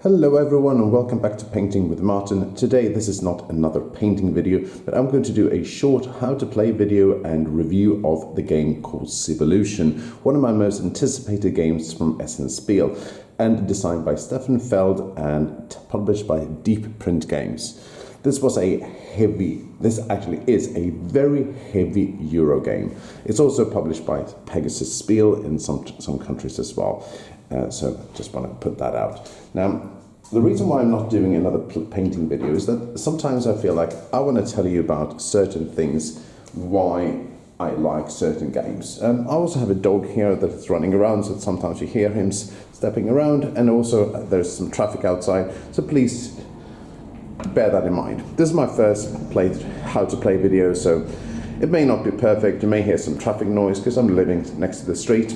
Hello everyone and welcome back to Painting with Martin. Today this is not another painting video, but I'm going to do a short how to play video and review of the game called Civolution, one of my most anticipated games from Essence Spiel, and designed by Stefan Feld and published by Deep Print Games. This actually is a very heavy Euro game. It's also published by Pegasus Spiel in some countries as well. So just want to put that out. Now, the reason why I'm not doing another painting video is that sometimes I feel like I want to tell you about certain things, why I like certain games. I also have a dog here that's running around, so sometimes you hear him stepping around, and also there's some traffic outside, so please bear that in mind. This is my first how to play video, so it may not be perfect. You may hear some traffic noise because I'm living next to the street.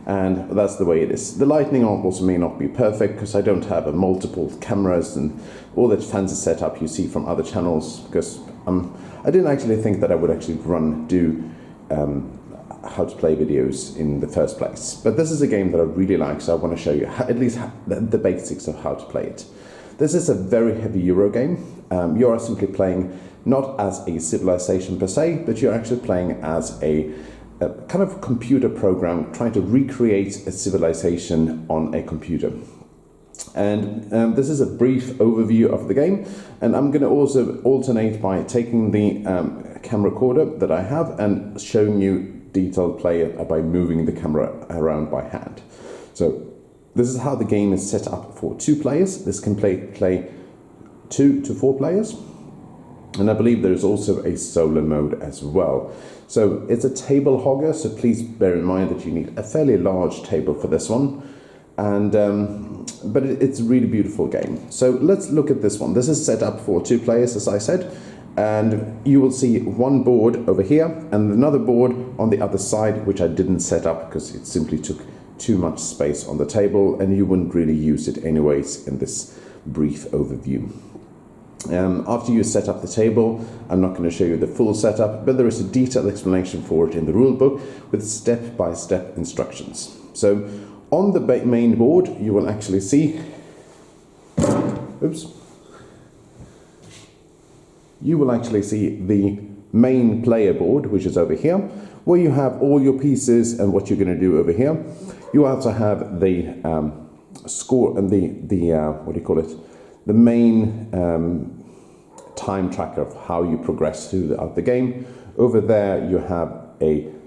And that's the way it is. The lighting also may not be perfect because I don't have multiple cameras and all that fancy setup you see from other channels, because I didn't actually think that I would actually do how to play videos in the first place. But this is a game that I really like, so I want to show you at least the basics of how to play it. This is a very heavy Euro game. You are simply playing not as a civilization per se, but you're actually playing as a kind of computer program trying to recreate a civilization on a computer. And this is a brief overview of the game, and I'm going to also alternate by taking the camcorder that I have and showing you detailed play by moving the camera around by hand. So this is how the game is set up for 2 players. This can play 2 to 4 players. And I believe there's also a solo mode as well. So it's a table hogger, so please bear in mind that you need a fairly large table for this one. And but it's a really beautiful game. So let's look at this one. This is set up for 2 players, as I said. And you will see one board over here and another board on the other side, which I didn't set up because it simply took too much space on the table and you wouldn't really use it anyways in this brief overview. After you set up the table, I'm not going to show you the full setup, but there is a detailed explanation for it in the rulebook with step-by-step instructions. So on the main board, you will actually see, the main player board, which is over here, where you have all your pieces and what you're going to do over here. You also have the score and the main time tracker of how you progress throughout the game. Over there you have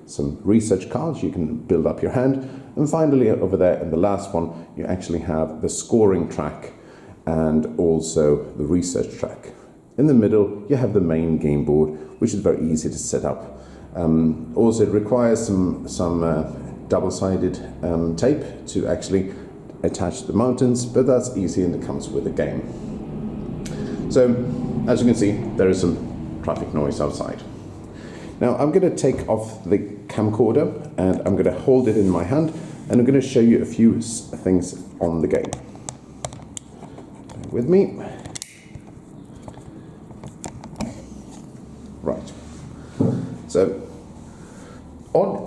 some research cards you can build up your hand, and finally over there in the last one you actually have the scoring track and also the research track. In the middle you have the main game board, which is very easy to set up. Also it requires some double-sided tape to actually attach the mountains, but that's easy and it comes with the game. So as you can see, there is some traffic noise outside. Now I'm going to take off the camcorder and I'm going to hold it in my hand and I'm going to show you a few things on the game. Bear with me. Right. So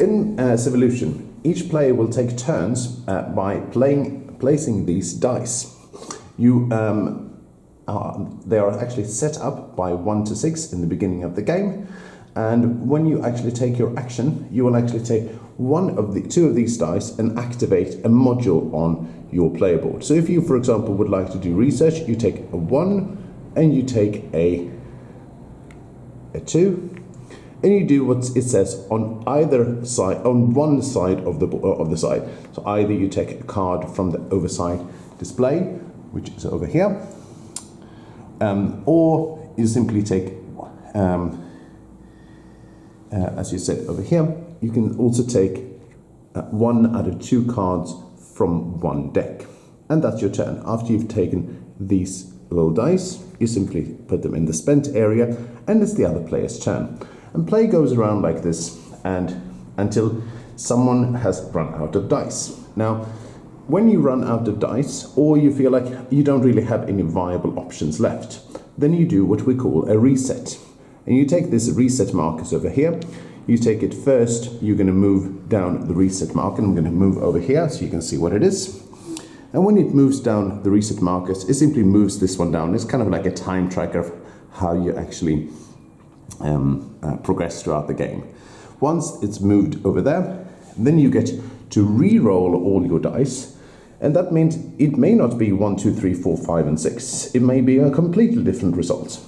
in Civolution, each player will take turns by placing these dice. They are actually set up by 1 to 6 in the beginning of the game, and when you actually take your action, you will actually take 2 of these dice and activate a module on your player board. So if you, for example, would like to do research, you take a 1 and you take a 2. And you do what it says on either side, on one side of the side. So either you take a card from the overside display, which is over here, or you simply take, as you said over here, you can also take 1 out of 2 cards from one deck. And that's your turn. After you've taken these little dice, you simply put them in the spent area, and it's the other player's turn. And play goes around like this and until someone has run out of dice. Now, when you run out of dice, or you feel like you don't really have any viable options left, then you do what we call a reset. And you take this reset markers over here, you take it first, you're going to move down the reset marker, and I'm going to move over here so you can see what it is. And when it moves down the reset markers, it simply moves this one down. It's kind of like a time tracker of how you actually progress throughout the game. Once it's moved over there, then you get to re-roll all your dice. And that means it may not be 1, 2, 3, 4, 5, and 6. It may be a completely different result.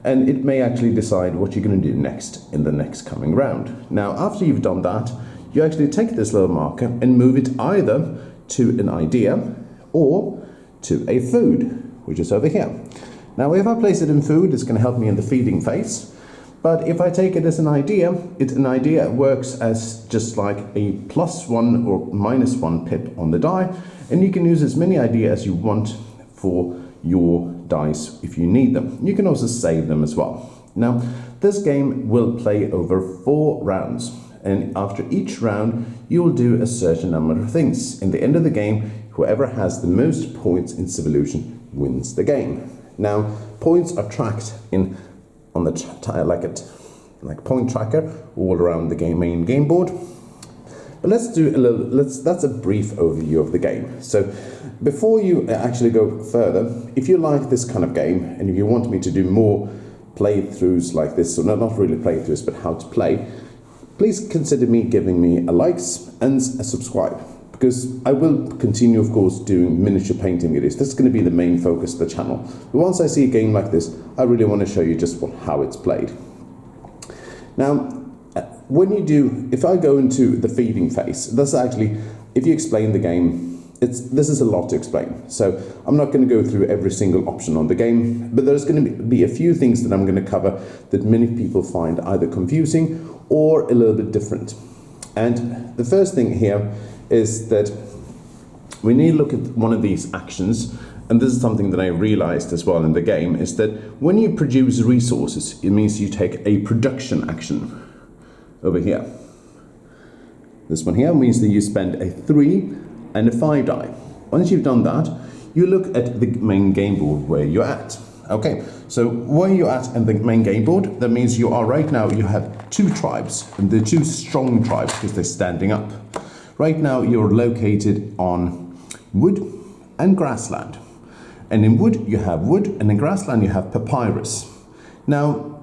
And it may actually decide what you're going to do next in the next coming round. Now, after you've done that, you actually take this little marker and move it either to an idea or to a food, which is over here. Now, if I place it in food, it's going to help me in the feeding phase. But if I take it as an idea works as just like a +1 or -1 pip on the die, and you can use as many ideas as you want for your dice if you need them. You can also save them as well. Now, this game will play over 4 rounds, and after each round, you will do a certain number of things. In the end of the game, whoever has the most points in Civolution wins the game. Now, points are tracked on the like point tracker all around the main game board. But that's a brief overview of the game. So before you actually go further, if you like this kind of game and if you want me to do more playthroughs like this, so not really playthroughs, but how to play, please consider giving me a likes and a subscribe, because I will continue, of course, doing miniature painting videos. This is going to be the main focus of the channel. But once I see a game like this, I really want to show you just how it's played. Now, if I go into the feeding phase, that's actually, if you explain the game, this is a lot to explain. So I'm not going to go through every single option on the game, but there's going to be a few things that I'm going to cover that many people find either confusing or a little bit different. And the first thing here is that we need to look at one of these actions, and this is something that I realized as well in the game, is that when you produce resources, it means you take a production action over here. This one here means that you spend a 3 and a 5 die. Once you've done that, you look at the main game board where you're at. Okay, so where you're at in the main game board, that means you are right now, you have 2 tribes, and they're 2 strong tribes because they're standing up. Right now, you're located on wood and grassland. And in wood, you have wood, and in grassland, you have papyrus. Now,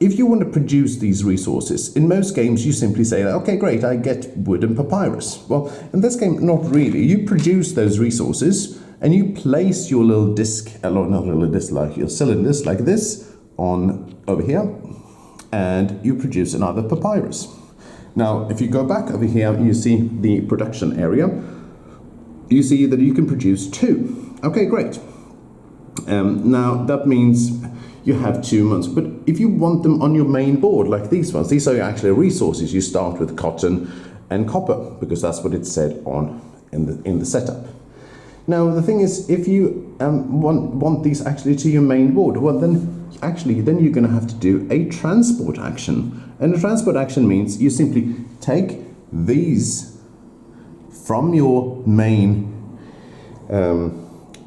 if you want to produce these resources, in most games, you simply say, okay, great, I get wood and papyrus. Well, in this game, not really. You produce those resources, and you place your little disc, not a little disc, like your cylinders like this, on over here, and you produce another papyrus. Now, if you go back over here, you see the production area. You see that you can produce 2. Okay, great. Now, that means you have 2 months. But if you want them on your main board, like these ones, these are actually resources. You start with cotton and copper, because that's what it said in the setup. Now, the thing is, if you want these actually to your main board, well, then you're going to have to do a transport action. And a transport action means you simply take these from your main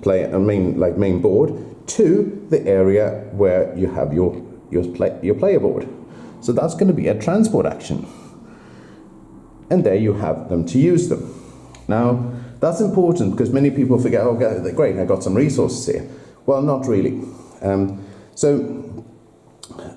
main board to the area where you have your player board. So that's going to be a transport action. And there you have them to use them. Now, that's important because many people forget, oh, great, I got some resources here. Well, not really. So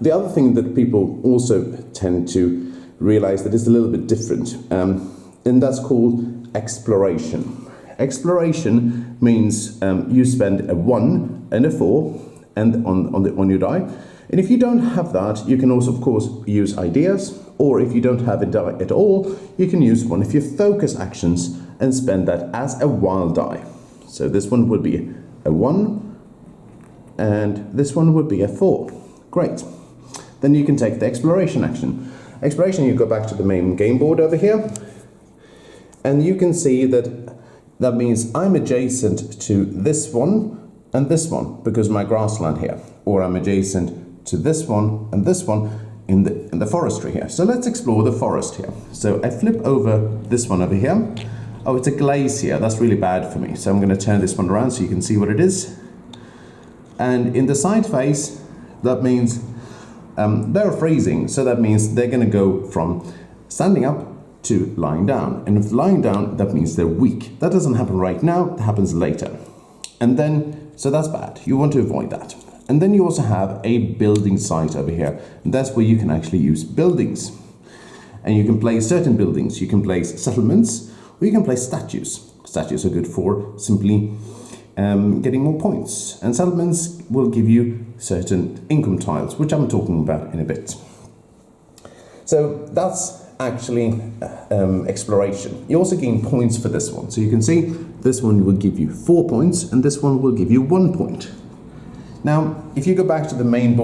the other thing that people also tend to realize that is a little bit different, and that's called exploration. Exploration means you spend a 1 and a 4 and on your die. And if you don't have that, you can also, of course, use ideas, or if you don't have a die at all, you can use one of your focus actions and spend that as a wild die. So this one would be a 1, and this one would be a 4. Great. Then you can take the exploration action. Exploration, you go back to the main game board over here, and you can see that means I'm adjacent to this one and this one because my grassland here, or I'm adjacent to this one and this one in the forestry here. So let's explore the forest here. So I flip over this one over here. Oh, it's a glaze here. That's really bad for me. So I'm going to turn this one around so you can see what it is. And in the side face, that means they're freezing. So that means they're going to go from standing up to lying down. And if lying down, that means they're weak. That doesn't happen right now, that happens later. And then, so that's bad. You want to avoid that. And then you also have a building site over here. And that's where you can actually use buildings. And you can place certain buildings. You can place settlements, or you can place statues. Statues are good for simply getting more points. And settlements will give you certain income tiles, which I'm talking about in a bit. So that's actually exploration. You also gain points for this one. So you can see this one will give you 4 points and this one will give you 1 point. Now, if you go back to the main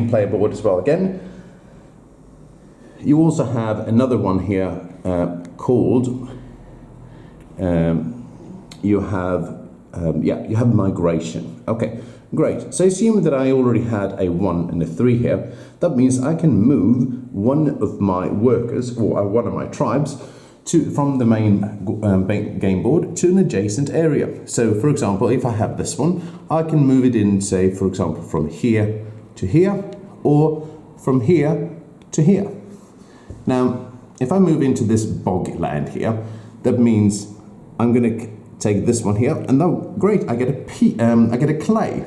player board as well again, you also have another one here called you have migration. Okay, great. So assume that I already had a 1 and a 3 here. That means I can move one of my workers or one of my tribes from the main game board to an adjacent area. So for example, if I have this one, I can move it in, say, for example, from here to here or from here to here. Now, if I move into this bog land here, that means I'm going to take this one here, and now, great, I get a clay.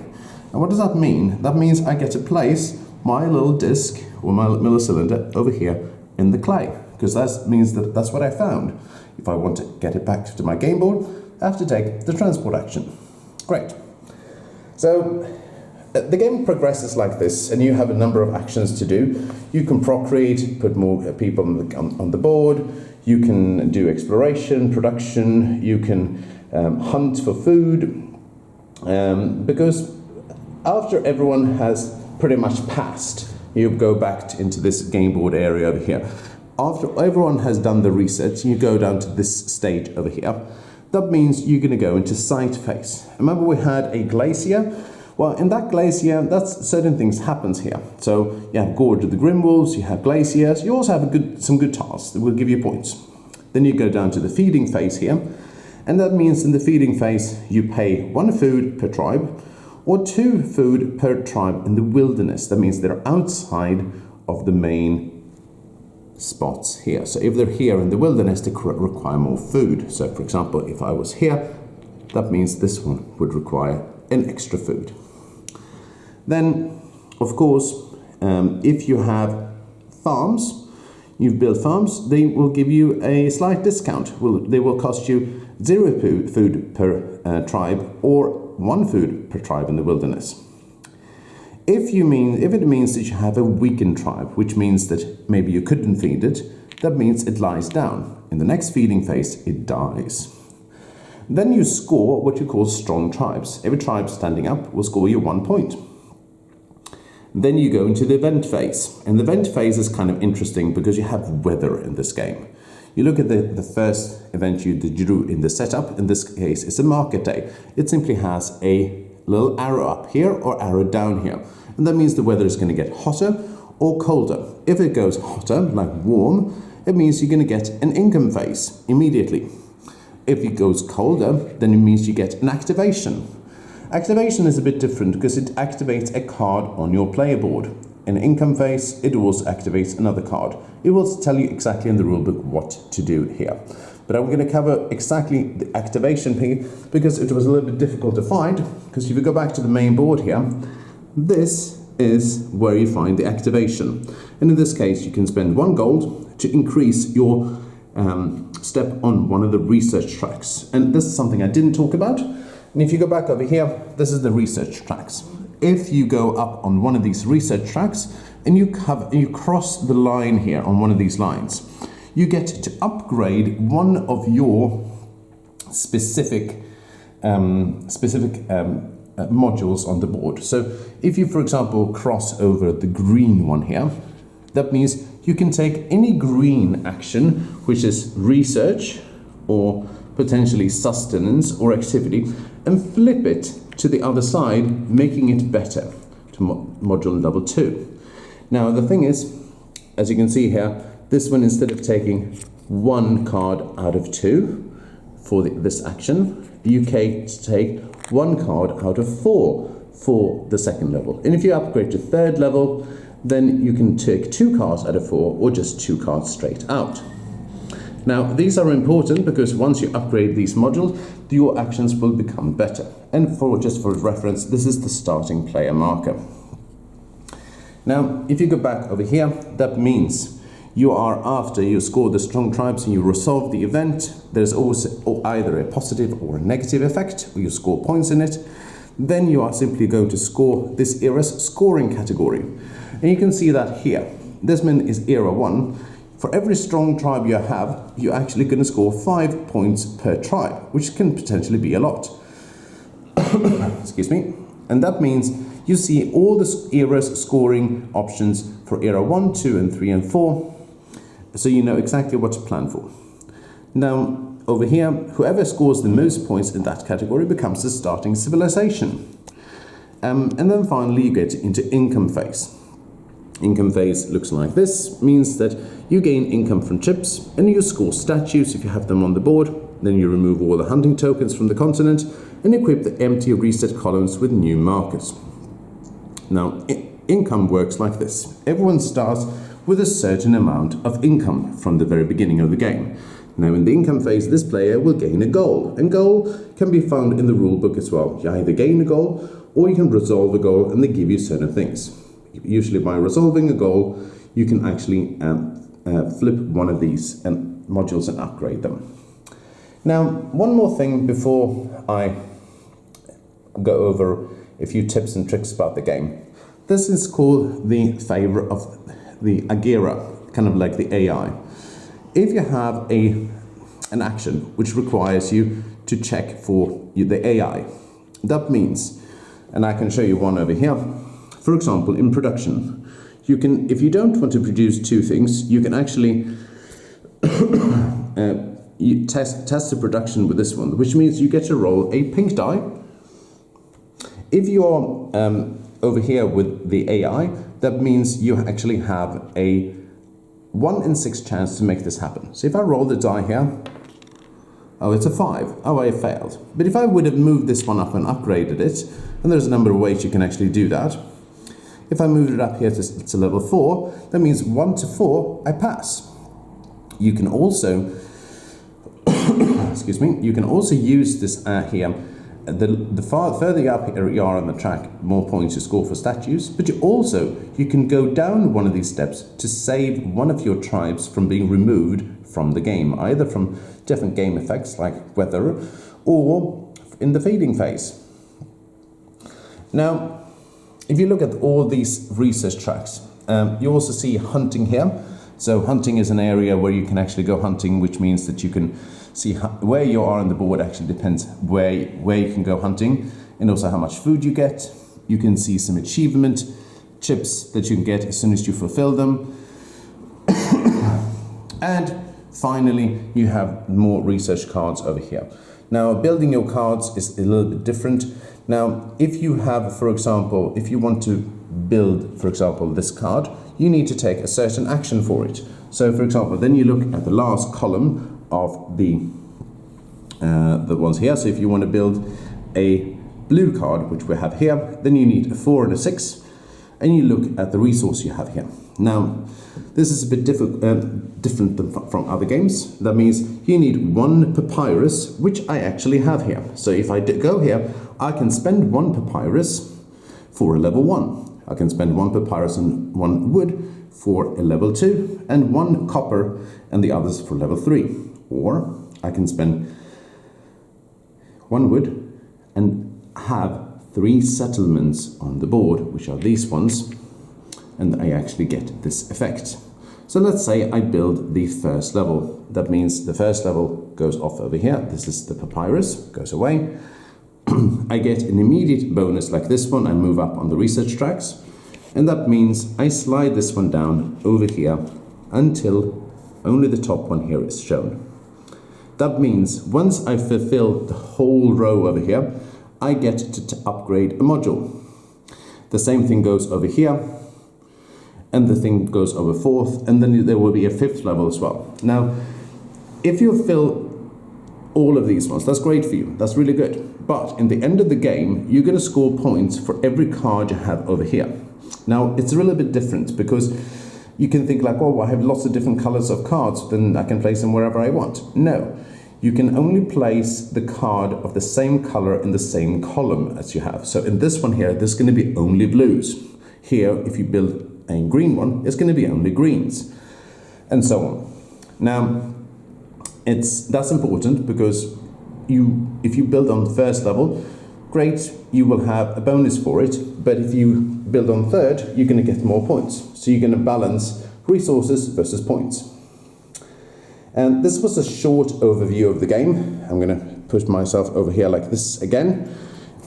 And what does that mean? That means I get to place my little disc or my little cylinder over here in the clay, because that means that that's what I found. If I want to get it back to my game board, I have to take the transport action. Great. So the game progresses like this, and you have a number of actions to do. You can procreate, put more people on the board. You can do exploration, production. You can hunt for food, because after everyone has pretty much passed, you go back into this game board area over here. After everyone has done the research, you go down to this stage over here. That means you're going to go into site phase. Remember we had a glacier? Well, in that glacier, that's certain things happens here. So you have Gorge of the Grimwolves, you have glaciers, you also have some good tasks that will give you points. Then you go down to the feeding phase here. And that means in the feeding phase, you pay 1 food per tribe or 2 food per tribe in the wilderness. That means they're outside of the main spots here. So if they're here in the wilderness, they require more food. So for example, if I was here, that means this one would require an extra food. Then, of course, if you have farms, you've built farms, they will give you a slight discount. They will cost you 0 food per tribe or 1 food per tribe in the wilderness. If it means that you have a weakened tribe, which means that maybe you couldn't feed it, that means it lies down. In the next feeding phase, it dies. Then you score what you call strong tribes. Every tribe standing up will score you 1 point. Then you go into the event phase. And the event phase is kind of interesting because you have weather in this game. You look at the first event you drew in the setup. In this case, it's a market day. It simply has a little arrow up here or arrow down here. And that means the weather is going to get hotter or colder. If it goes hotter, like warm, it means you're going to get an income phase immediately. If it goes colder, then it means you get an activation. Activation is a bit different because it activates a card on your player board. In income phase, it also activates another card. It will tell you exactly in the rulebook what to do here. But I'm going to cover exactly the activation piece because it was a little bit difficult to find. Because if you go back to the main board here, this is where you find the activation. And in this case, you can spend 1 gold to increase your step on one of the research tracks. And this is something I didn't talk about. And if you go back over here, this is the research tracks. If you go up on one of these research tracks and you cross the line here on one of these lines, you get to upgrade one of your specific modules on the board. So if you, for example, cross over the green one here, that means you can take any green action, which is research or potentially sustenance or activity, and flip it to the other side, making it better to module level 2. Now the thing is, as you can see here, this one, instead of taking 1 card out of 2 for this action, you can take 1 card out of 4 for the second level. And if you upgrade to 3rd level, then you can take 2 cards out of 4 or just 2 cards straight out. Now, these are important because once you upgrade these modules, your actions will become better. And just for reference, this is the starting player marker. Now, if you go back over here, that means you are, after you score the strong tribes and you resolve the event, there's also either a positive or a negative effect, or you score points in it. Then you are simply going to score this era's scoring category. And you can see that here. This one is era 1. For every strong tribe you have, you're actually going to score 5 points per tribe, which can potentially be a lot. Excuse me. And that means you see all the era's scoring options for era 1, 2, and 3, and 4. So you know exactly what to plan for. Now, over here, whoever scores the most points in that category becomes the starting civilization. And then finally you get into income phase. Income phase looks like this, means that you gain income from chips and you score statues if you have them on the board. Then you remove all the hunting tokens from the continent and equip the empty reset columns with new markers. Now, income works like this. Everyone starts with a certain amount of income from the very beginning of the game. Now, in the income phase, this player will gain a goal, and goal can be found in the rulebook as well. You either gain a goal or you can resolve a goal, and they give you certain things. Usually by resolving a goal, you can actually flip one of these modules and upgrade them. Now, one more thing before I go over a few tips and tricks about the game. This is called the favor of the Agera, kind of like the AI. If you have an action which requires you to check for the AI, that means, and I can show you one over here. For example, in production, you can, if you don't want to produce two things, you can actually you test the production with this one, which means you get to roll a pink die. If you are over here with the AI, that means you actually have a 1 in 6 chance to make this happen. So if I roll the die here, oh, it's a 5. Oh, I failed. But if I would have moved this one up and upgraded it, and there's a number of ways you can actually do that. If I moved it up here to level 4, that means 1 to 4, I pass. You can also, excuse me, you can also use this here. The further up you are on the track, more points you score for statues, but you can go down one of these steps to save one of your tribes from being removed from the game, either from different game effects like weather or in the feeding phase. Now, if you look at all these research tracks, you also see hunting here. So hunting is an area where you can actually go hunting, which means that you can see where you are on the board. Actually depends where you can go hunting, and also how much food you get. You can see some achievement chips that you can get as soon as you fulfill them. And finally, you have more research cards over here. Now, building your cards is a little bit different. Now, if you have, for example, if you want to build, for example, this card, you need to take a certain action for it. So, for example, then you look at the last column of the ones here. So if you want to build a blue card, which we have here, then you need a 4 and a 6, and you look at the resource you have here. Now, this is a bit different from other games. That means you need 1 papyrus, which I actually have here. So if I go here, I can spend 1 papyrus for a level 1. I can spend 1 papyrus and 1 wood for a level 2, and 1 copper and the others for level 3. Or I can spend 1 wood and have 3 settlements on the board, which are these ones, and I actually get this effect. So let's say I build the first level. That means the first level goes off over here. This is the papyrus, goes away. I get an immediate bonus like this one. I move up on the research tracks, and that means I slide this one down over here until only the top one here is shown. That means once I fulfill the whole row over here, I get to upgrade a module. The same thing goes over here, and the thing goes over 4th, and then there will be a 5th level as well. Now, if you fill all of these ones, that's great for you, that's really good. But in the end of the game, you're going to score points for every card you have over here. Now, it's a little bit different because You can think like, oh, I have lots of different colors of cards, then I can place them wherever I want. No, you can only place the card of the same color in the same column as you have. So in this one here, there's going to be only blues. Here, if you build a green one, it's going to be only greens, and so on. Now, that's important because if you build on the first level, great, you will have a bonus for it, but if you build on third, you're going to get more points. So you're going to balance resources versus points. And this was a short overview of the game. I'm going to put myself over here like this again.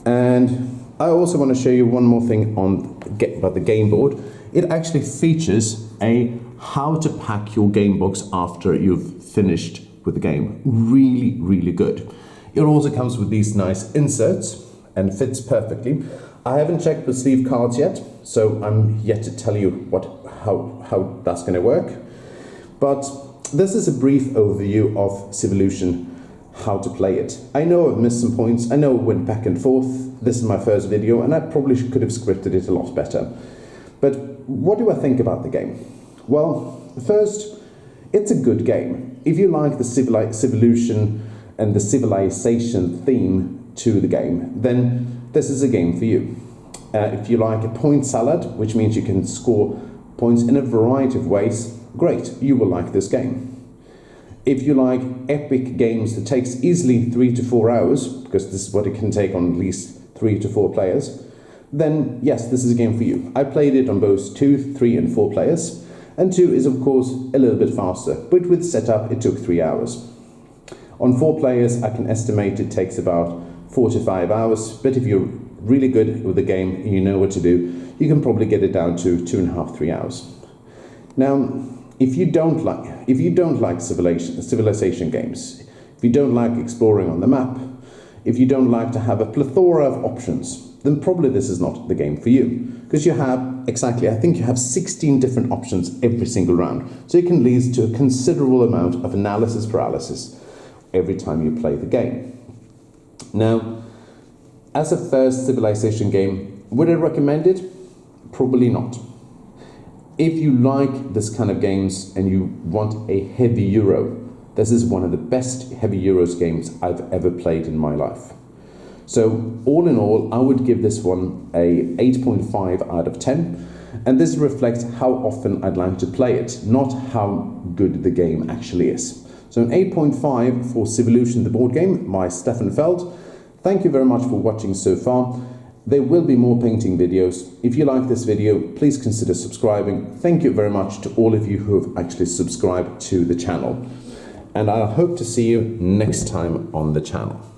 And I also want to show you one more thing about the game board. It actually features a how to pack your game box after you've finished with the game. Really, really good. It also comes with these nice inserts and fits perfectly. I haven't checked the sleeve cards yet, so I'm yet to tell you how that's going to work. But this is a brief overview of Civolution, how to play it. I know I've missed some points. I know it went back and forth. This is my first video, and I probably could have scripted it a lot better. But what do I think about the game? Well, first, it's a good game. If you like the Civolution and the civilization theme to the game, then this is a game for you. If you like a point salad, which means you can score points in a variety of ways, great, you will like this game. If you like epic games that takes easily 3 to 4 hours, because this is what it can take on at least 3 to 4 players, then yes, this is a game for you. I played it on both 2, 3 and 4 players, and 2 is of course a little bit faster, but with setup it took 3 hours. On 4 players I can estimate it takes about 4 to 5 hours, but if you're really good with the game and you know what to do, you can probably get it down to 2.5, 3 hours. Now, if you don't like civilization games, if you don't like exploring on the map, if you don't like to have a plethora of options, then probably this is not the game for you. Because you have I think you have 16 different options every single round. So it can lead to a considerable amount of analysis paralysis every time you play the game. Now, as a first civilization game, would I recommend it? Probably not. If you like this kind of games and you want a heavy Euro, this is one of the best heavy Euros games I've ever played in my life. So all in all, I would give this one a 8.5 out of 10. And this reflects how often I'd like to play it, not how good the game actually is. So an 8.5 for Civolution, the board game by Stefan Feld. Thank you very much for watching so far. There will be more painting videos. If you like this video, please consider subscribing. Thank you very much to all of you who have actually subscribed to the channel. And I hope to see you next time on the channel.